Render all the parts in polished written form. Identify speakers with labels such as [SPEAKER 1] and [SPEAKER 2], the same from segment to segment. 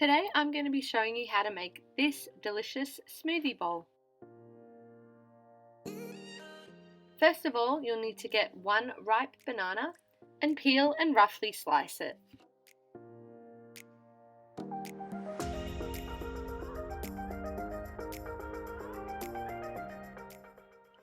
[SPEAKER 1] Today I'm going to be showing you how to make this delicious smoothie bowl. First of all, you'll need to get one ripe banana and peel and roughly slice it.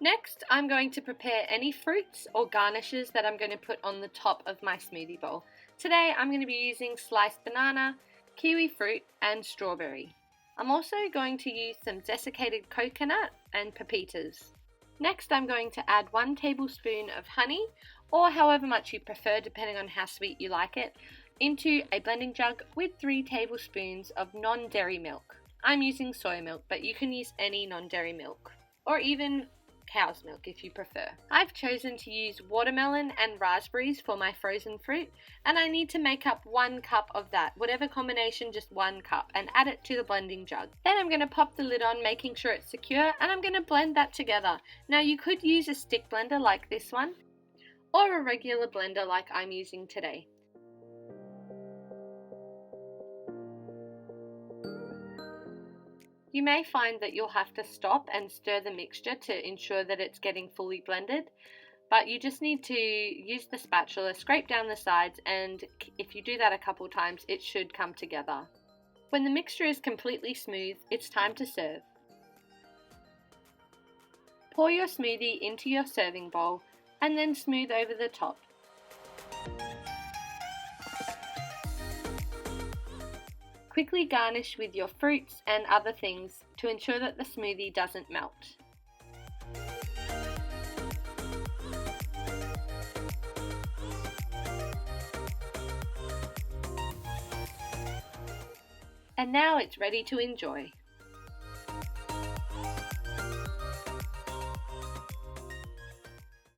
[SPEAKER 1] Next, I'm going to prepare any fruits or garnishes that I'm going to put on the top of my smoothie bowl. Today I'm going to be using sliced banana, kiwi fruit and strawberry. I'm also going to use some desiccated coconut and pepitas. Next I'm going to add 1 tablespoon of honey, or however much you prefer depending on how sweet you like it, into a blending jug with 3 tablespoons of non-dairy milk. I'm using soy milk, but you can use any non-dairy milk, or even cow's milk if you prefer. I've chosen to use watermelon and raspberries for my frozen fruit, and I need to make up 1 cup of that, whatever combination, just 1 cup, and add it to the blending jug. Then I'm going to pop the lid on, making sure it's secure, and I'm going to blend that together. Now you could use a stick blender like this one, or a regular blender like I'm using today. You may find that you'll have to stop and stir the mixture to ensure that it's getting fully blended, but you just need to use the spatula, scrape down the sides, and if you do that a couple times, it should come together. When the mixture is completely smooth, it's time to serve. Pour your smoothie into your serving bowl and then smooth over the top. Quickly garnish with your fruits and other things to ensure that the smoothie doesn't melt. And now it's ready to enjoy.